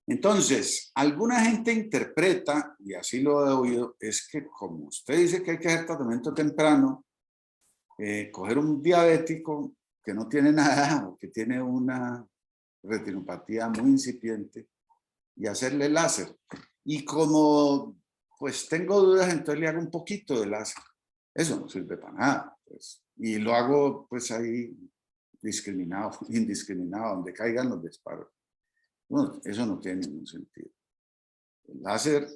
Speaker 1: Entonces, alguna gente interpreta, y así lo he oído, es que como usted dice que hay que hacer tratamiento temprano, coger un diabético que no tiene nada o que tiene una retinopatía muy incipiente y hacerle láser. Y como pues tengo dudas, entonces le hago un poquito de láser. Eso no sirve para nada. Pues. Y lo hago pues ahí discriminado, indiscriminado, donde caigan los disparos. Bueno, eso no tiene ningún sentido. El láser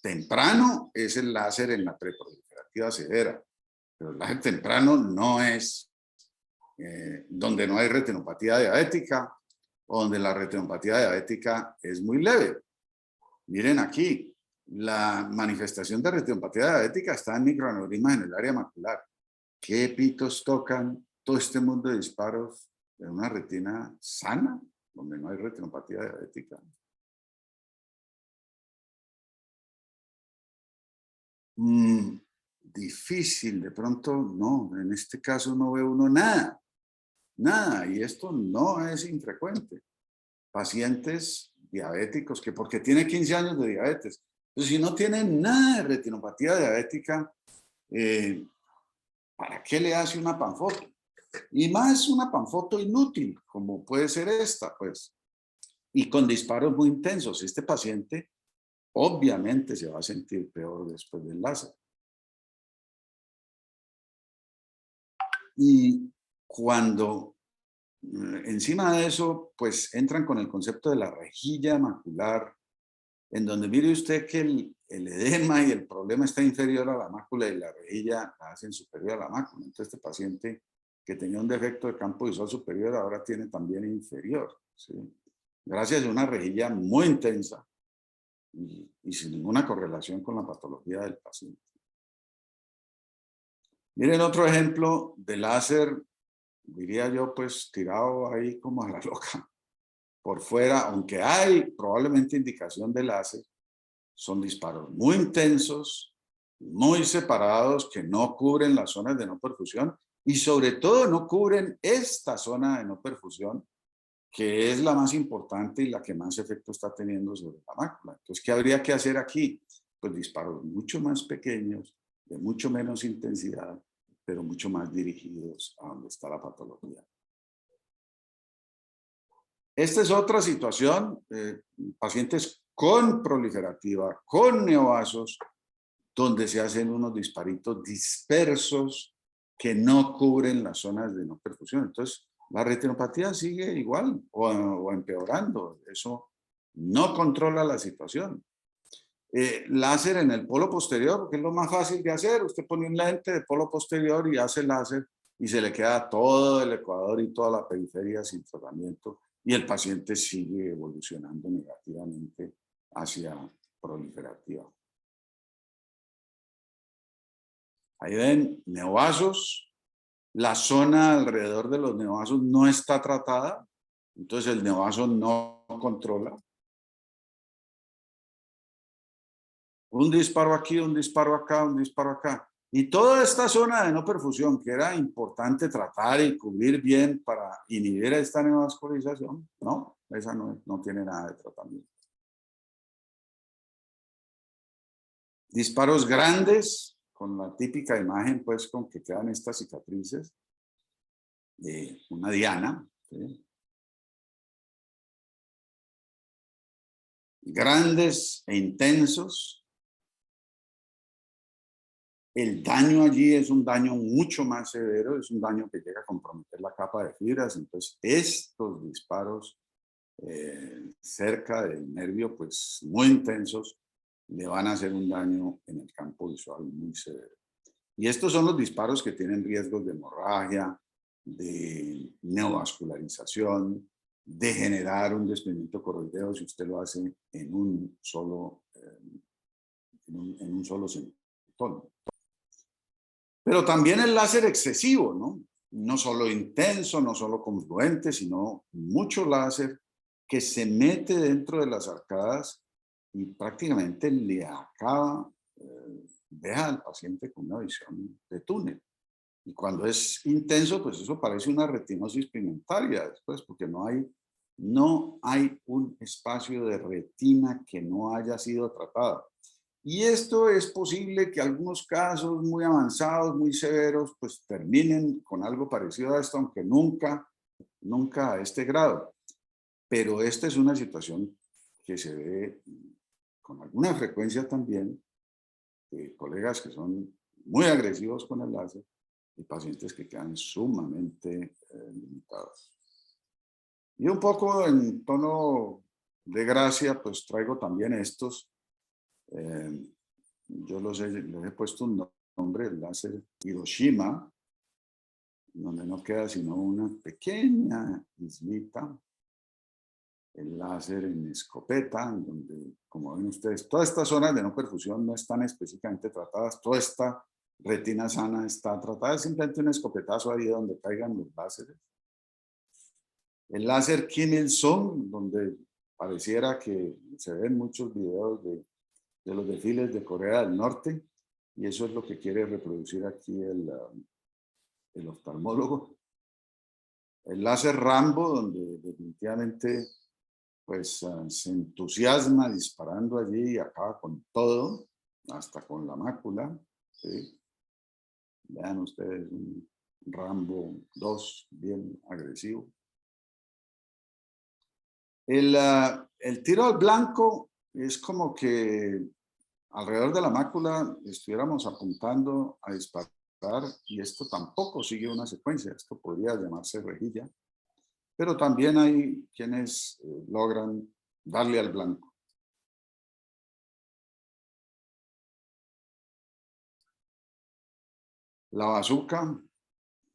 Speaker 1: temprano es el láser en la preproliferativa severa, pero el láser temprano no es donde no hay retinopatía diabética o donde la retinopatía diabética es muy leve. Miren aquí, la manifestación de retinopatía diabética está en microaneurismas en el área macular. ¿Qué pitos tocan todo este mundo de disparos en una retina sana, donde no hay retinopatía diabética? Difícil, de pronto no, en este caso no ve uno nada, nada, y esto no es infrecuente. Pacientes diabéticos que porque tiene 15 años de diabetes, pues si no tiene nada de retinopatía diabética, ¿para qué le hace una panfoto? Y más una panfoto inútil, como puede ser esta, pues. Y con disparos muy intensos. Este paciente obviamente se va a sentir peor después del láser. Y cuando encima de eso, pues entran con el concepto de la rejilla macular, en donde mire usted que el edema y el problema está inferior a la mácula y la rejilla la hacen superior a la mácula. Entonces este paciente que tenía un defecto de campo visual superior ahora tiene también inferior, ¿sí? Gracias a una rejilla muy intensa y sin ninguna correlación con la patología del paciente. Miren otro ejemplo de láser, diría yo, pues tirado ahí como a la loca. Por fuera, aunque hay probablemente indicación de láser, son disparos muy intensos, muy separados, que no cubren las zonas de no perfusión y sobre todo no cubren esta zona de no perfusión, que es la más importante y la que más efecto está teniendo sobre la mácula. Entonces, ¿qué habría que hacer aquí? Pues disparos mucho más pequeños, de mucho menos intensidad, pero mucho más dirigidos a donde está la patología. Esta es otra situación, pacientes con proliferativa, con neovasos, donde se hacen unos disparitos dispersos que no cubren las zonas de no perfusión. Entonces, la retinopatía sigue igual o empeorando. Eso no controla la situación. Láser en el polo posterior, que es lo más fácil de hacer. Usted pone un lente de polo posterior y hace láser y se le queda todo el ecuador y toda la periferia sin tratamiento y el paciente sigue evolucionando negativamente hacia proliferativa. Ahí ven neovasos. La zona alrededor de los neovasos no está tratada, entonces el neovaso no controla. Un disparo aquí, un disparo acá, un disparo acá. Y toda esta zona de no perfusión, que era importante tratar y cubrir bien para inhibir esta neovascularización, no, esa no tiene nada de tratamiento. Disparos grandes, con la típica imagen, pues, con que quedan estas cicatrices de una diana, ¿sí? Grandes e intensos. El daño allí es un daño mucho más severo, es un daño que llega a comprometer la capa de fibras. Entonces, estos disparos cerca del nervio, pues muy intensos, le van a hacer un daño en el campo visual muy severo. Y estos son los disparos que tienen riesgos de hemorragia, de neovascularización, de generar un desprendimiento corroideo si usted lo hace en un solo en un solo tono. Pero también el láser excesivo, ¿no? No solo intenso, no solo confluente, sino mucho láser que se mete dentro de las arcadas y prácticamente le acaba, deja al paciente con una visión de túnel. Y cuando es intenso, pues eso parece una retinosis pigmentaria después, porque no hay un espacio de retina que no haya sido tratado. Y esto es posible que algunos casos muy avanzados, muy severos, pues terminen con algo parecido a esto, aunque nunca a este grado. Pero esta es una situación que se ve con alguna frecuencia también de colegas que son muy agresivos con el láser y pacientes que quedan sumamente limitados. Y un poco en tono de gracia, pues traigo también estos. Yo les he puesto un nombre, el láser Hiroshima, donde no queda sino una pequeña islita. El láser en escopeta, donde, como ven ustedes, todas estas zonas de no perfusión no están específicamente tratadas, toda esta retina sana está tratada, es simplemente un escopetazo ahí donde caigan los láseres. El láser Kim Il-sung, donde pareciera que se ven muchos videos de los desfiles de Corea del Norte, y eso es lo que quiere reproducir aquí el oftalmólogo. El láser Rambo, donde definitivamente pues se entusiasma disparando allí y acaba con todo, hasta con la mácula. ¿Sí? Vean ustedes un Rambo 2 bien agresivo. El tiro al blanco es como que alrededor de la mácula estuviéramos apuntando a disparar, y esto tampoco sigue una secuencia, esto podría llamarse rejilla, pero también hay quienes logran darle al blanco. La bazuca,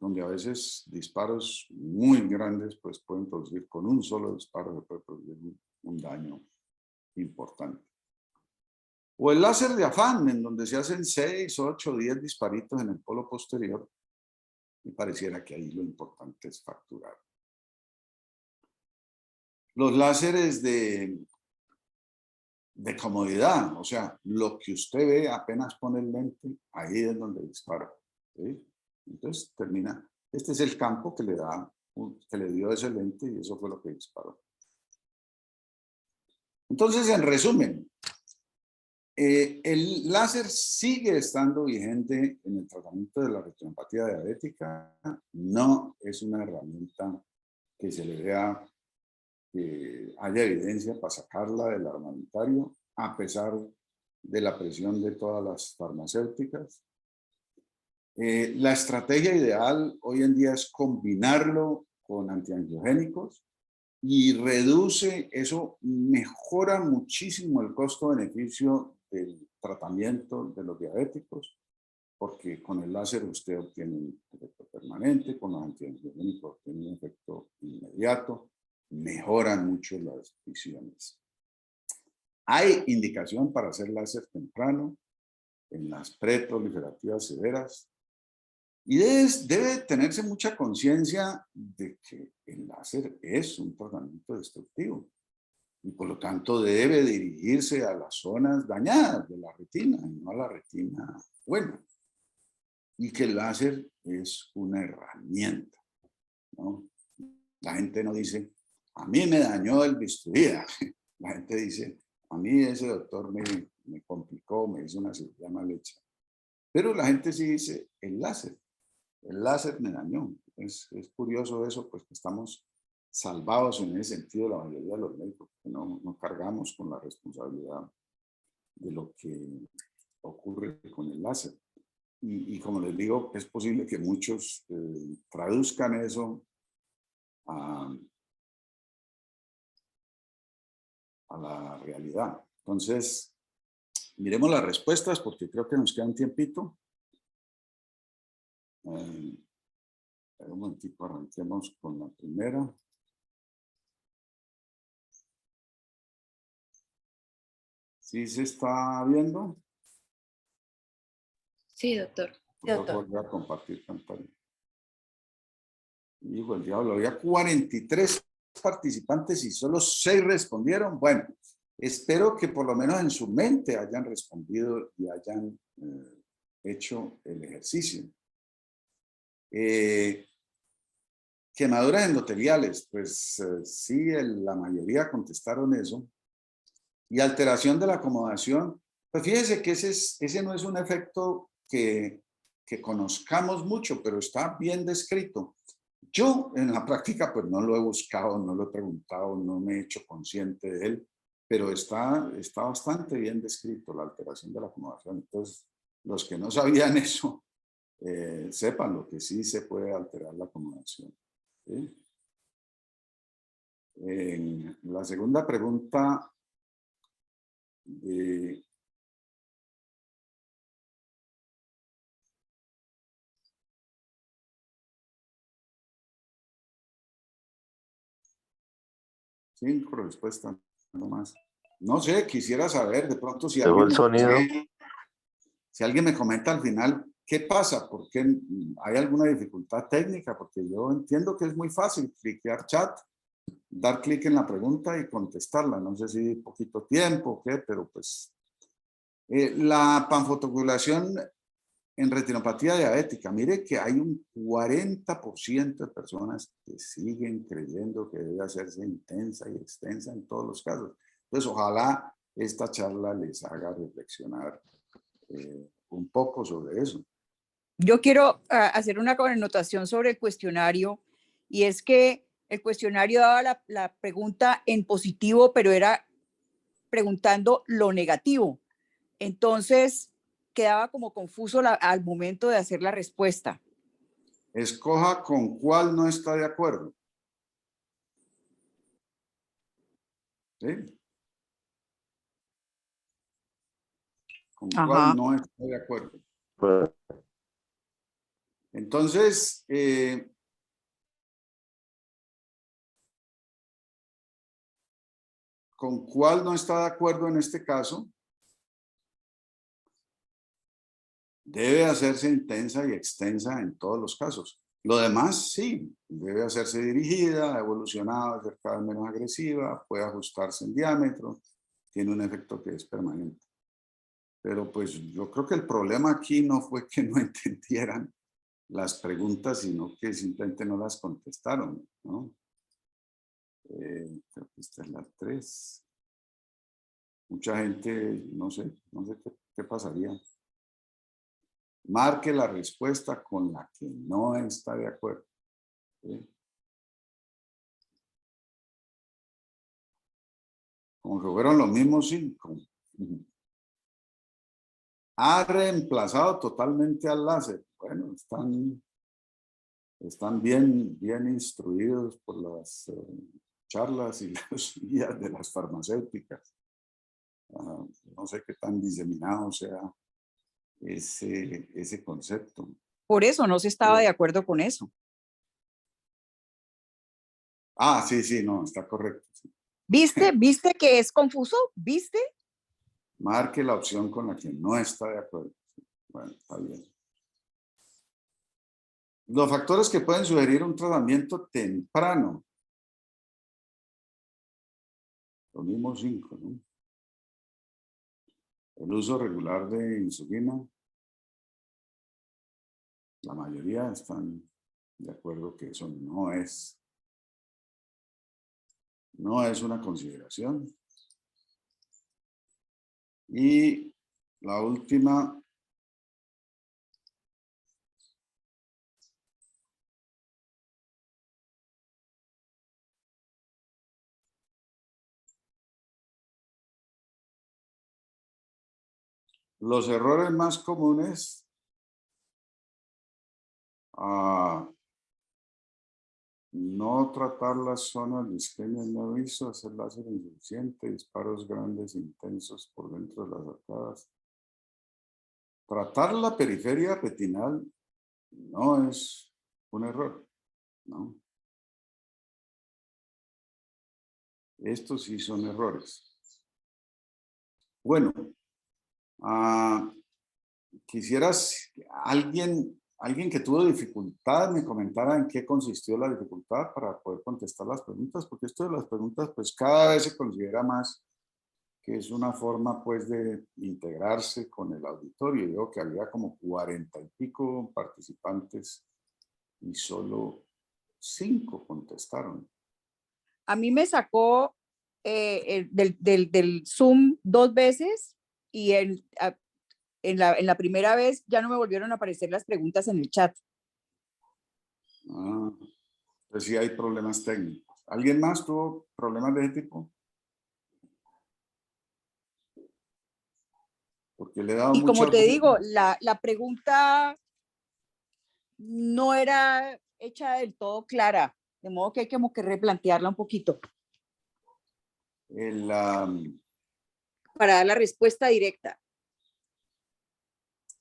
Speaker 1: donde a veces disparos muy grandes pues pueden producir, con un solo disparo se puede producir un daño importante. O el láser de afán, en donde se hacen 6, 8, 10 disparitos en el polo posterior y pareciera que ahí lo importante es facturar. Los láseres de comodidad, o sea, lo que usted ve apenas pone el lente, ahí es donde dispara. ¿Sí? Entonces termina, este es el campo que le dio ese lente y eso fue lo que disparó. Entonces, en resumen, el láser sigue estando vigente en el tratamiento de la retinopatía diabética. No es una herramienta que se le vea que haya evidencia para sacarla del armamentario, a pesar de la presión de todas las farmacéuticas. La estrategia ideal hoy en día es combinarlo con antiangiogénicos y eso mejora muchísimo el costo-beneficio del tratamiento de los diabéticos, porque con el láser usted obtiene un efecto permanente, con los antiangiogénicos obtiene un efecto inmediato, mejoran mucho las visiones. Hay indicación para hacer láser temprano en las preproliferativas severas y debe tenerse mucha conciencia de que el láser es un tratamiento destructivo y por lo tanto debe dirigirse a las zonas dañadas de la retina y no a la retina buena. Y que el láser es una herramienta, ¿no? La gente no dice, a mí me dañó el bisturí. La gente dice, a mí ese doctor me complicó, me hizo una cirugía mal hecha. Pero la gente sí dice, el láser me dañó. Es curioso eso, pues que estamos salvados en ese sentido la mayoría de los médicos, que no cargamos con la responsabilidad de lo que ocurre con el láser. Y como les digo, es posible que muchos traduzcan eso a la realidad. Entonces, miremos las respuestas porque creo que nos queda un tiempito. Un momentito, arranquemos con la primera. ¿Sí se está viendo?
Speaker 3: Sí, doctor.
Speaker 1: Voy a
Speaker 2: Doctor.
Speaker 1: volver a compartir pantalla. Hijo del diablo, había 43 participantes y solo 6 respondieron. Bueno, espero que por lo menos en su mente hayan respondido y hayan hecho el ejercicio. Quemaduras endoteliales, pues sí, la mayoría contestaron eso. Y alteración de la acomodación, pues fíjese que ese no es un efecto que conozcamos mucho, pero está bien descrito. Yo en la práctica pues no lo he buscado, no lo he preguntado, no me he hecho consciente de él, pero está bastante bien descrito la alteración de la acomodación. Entonces, los que no sabían eso, sepan lo que sí se puede alterar la acomodación. ¿Sí? La segunda pregunta de... Cinco respuestas, no más. No sé, quisiera saber de pronto si
Speaker 5: Dejó
Speaker 1: alguien,
Speaker 5: el sonido.
Speaker 1: si alguien me comenta al final qué pasa, por qué hay alguna dificultad técnica, porque yo entiendo que es muy fácil cliquear chat, dar clic en la pregunta y contestarla. No sé si poquito tiempo o qué, pero pues la panfotocoagulación en retinopatía diabética, mire que hay un 40% de personas que siguen creyendo que debe hacerse intensa y extensa en todos los casos. Entonces, ojalá esta charla les haga reflexionar un poco sobre eso.
Speaker 2: Yo quiero hacer una connotación sobre el cuestionario, y es que el cuestionario daba la pregunta en positivo, pero era preguntando lo negativo. Entonces quedaba como confuso al momento de hacer la respuesta.
Speaker 1: Escoja con cuál no está de acuerdo. ¿Sí? Con cuál no está de acuerdo. Entonces, ¿con cuál no está de acuerdo en este caso? Debe hacerse intensa y extensa en todos los casos. Lo demás, sí, debe hacerse dirigida, evolucionada, ser cada vez menos agresiva, puede ajustarse en diámetro, tiene un efecto que es permanente. Pero pues yo creo que el problema aquí no fue que no entendieran las preguntas, sino que simplemente no las contestaron, ¿no? Creo que esta es la 3. Mucha gente, no sé qué pasaría. Marque la respuesta con la que no está de acuerdo. ¿Sí? Como que fueron los mismos 5. Ha reemplazado totalmente al láser. Bueno, están bien instruidos por las charlas y las guías de las farmacéuticas. No sé qué tan diseminado sea ese concepto.
Speaker 2: Por eso no se estaba de acuerdo con eso.
Speaker 1: Ah, sí, no, está correcto. Sí.
Speaker 2: ¿Viste que es confuso? ¿Viste?
Speaker 1: Marque la opción con la que no está de acuerdo. Bueno, está bien. Los factores que pueden sugerir un tratamiento temprano. Los mismos 5, ¿no? El uso regular de insulina. La mayoría están de acuerdo que eso no es una consideración. Y la última, los errores más comunes no tratar las zonas de isquemia no hizo, hacer láser insuficiente, disparos grandes e intensos por dentro de las arcadas. Tratar la periferia retinal no es un error, ¿no? Estos sí son errores. Bueno, quisieras alguien que tuvo dificultad me comentara en qué consistió la dificultad para poder contestar las preguntas, porque esto de las preguntas pues cada vez se considera más que es una forma pues de integrarse con el auditorio. Yo que había como 40 y pico participantes y solo 5 contestaron.
Speaker 2: A mí me sacó del Zoom 2 veces y en la primera vez ya no me volvieron a aparecer las preguntas en el chat.
Speaker 1: Pues sí hay problemas técnicos. ¿Alguien más tuvo problemas de ese tipo? Porque le he dado
Speaker 2: Y como
Speaker 1: muchas
Speaker 2: te
Speaker 1: vueltas.
Speaker 2: digo, la pregunta no era hecha del todo clara, de modo que hay como que replantearla un poquito para dar la respuesta directa.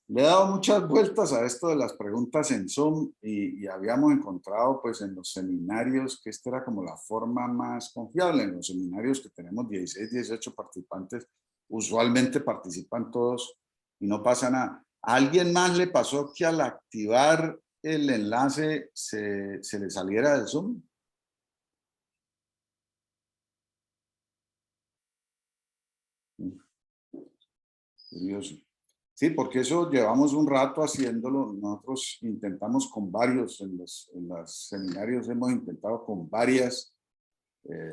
Speaker 1: Le he dado muchas vueltas a esto de las preguntas en Zoom y habíamos encontrado pues en los seminarios que esta era como la forma más confiable. En los seminarios que tenemos 16, 18 participantes, usualmente participan todos y no pasa nada. ¿A alguien más le pasó que al activar el enlace se le saliera del Zoom? Curioso. Sí, porque eso llevamos un rato haciéndolo. Nosotros intentamos con varios, en los seminarios hemos intentado con varias.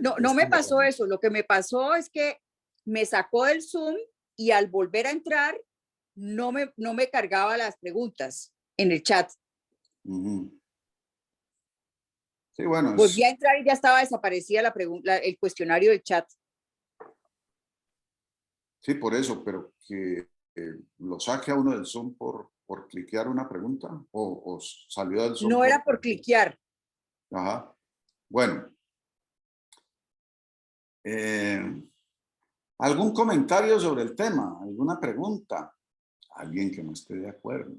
Speaker 2: No me pasó eso. Lo que me pasó es que me sacó del Zoom y al volver a entrar no me cargaba las preguntas en el chat.
Speaker 1: Sí, bueno.
Speaker 2: Volví a entrar y ya estaba desaparecida la pregunta, el cuestionario del chat.
Speaker 1: Sí, por eso, pero que lo saque a uno del Zoom por cliquear una pregunta o salió del Zoom.
Speaker 2: No era por cliquear.
Speaker 1: Ajá. Bueno. ¿Algún comentario sobre el tema? ¿Alguna pregunta? Alguien que no esté de acuerdo.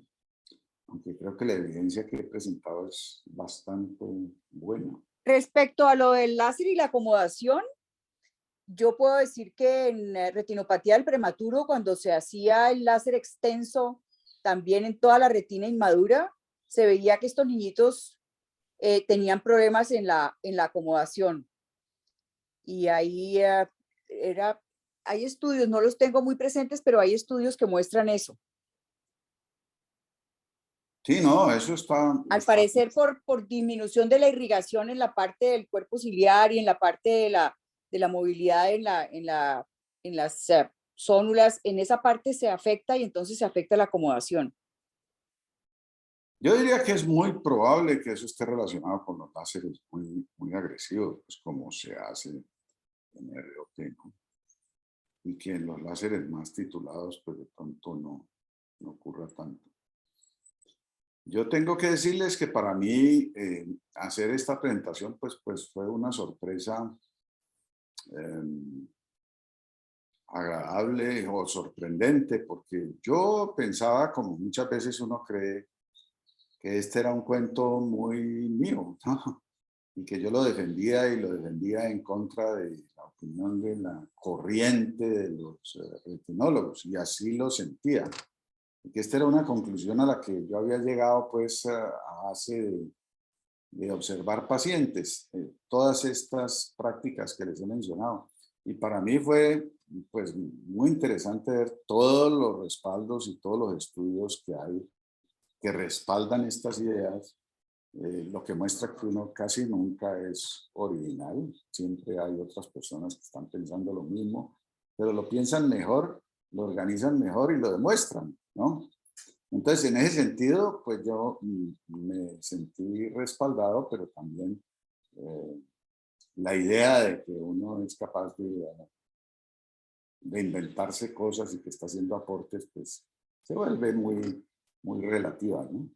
Speaker 1: Aunque creo que la evidencia que he presentado es bastante buena.
Speaker 2: Respecto a lo del láser y la acomodación, yo puedo decir que en retinopatía del prematuro, cuando se hacía el láser extenso, también en toda la retina inmadura, se veía que estos niñitos tenían problemas en la acomodación. Y ahí hay estudios, no los tengo muy presentes, pero hay estudios que muestran eso.
Speaker 1: Sí, no, eso está...
Speaker 2: Al parecer por disminución de la irrigación en la parte del cuerpo ciliar y en la parte de la movilidad en las zónulas, en esa parte se afecta y entonces se afecta la acomodación.
Speaker 1: Yo diría que es muy probable que eso esté relacionado con los láseres muy agresivos, pues como se hace en ROT, ¿no? Y que en los láseres más titulados, pues de pronto no ocurra tanto. Yo tengo que decirles que para mí hacer esta presentación pues fue una sorpresa agradable o sorprendente, porque yo pensaba, como muchas veces uno cree, que este era un cuento muy mío, ¿no? Y que yo lo defendía en contra de la opinión de la corriente de los retinólogos, y así lo sentía. Y que esta era una conclusión a la que yo había llegado pues a base de observar pacientes, todas estas prácticas que les he mencionado. Y para mí fue pues muy interesante ver todos los respaldos y todos los estudios que hay que respaldan estas ideas, lo que muestra que uno casi nunca es original, siempre hay otras personas que están pensando lo mismo, pero lo piensan mejor, lo organizan mejor y lo demuestran, ¿no? Entonces, en ese sentido, pues yo me sentí respaldado, pero también la idea de que uno es capaz de inventarse cosas y que está haciendo aportes, pues se vuelve muy relativa, ¿no?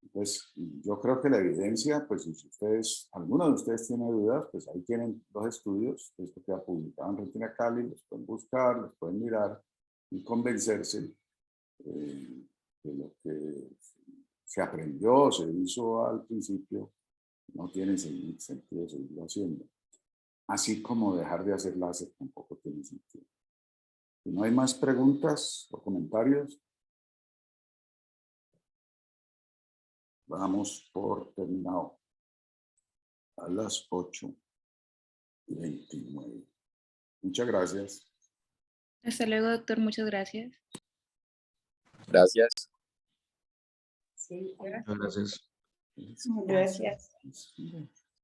Speaker 1: Entonces, yo creo que la evidencia, pues si ustedes, alguno de ustedes tiene dudas, pues ahí tienen 2 estudios, esto queda publicado en Retina Cali, los pueden buscar, los pueden mirar y convencerse de lo que se aprendió, se hizo al principio, no tiene sentido seguirlo haciendo. Así como dejar de hacer láser tampoco tiene sentido. Si no hay más preguntas o comentarios, Damos por terminado a las 8:29. Muchas gracias.
Speaker 3: Hasta luego, doctor. Muchas gracias.
Speaker 5: Gracias.
Speaker 6: Sí,
Speaker 5: Muchas gracias.
Speaker 6: gracias.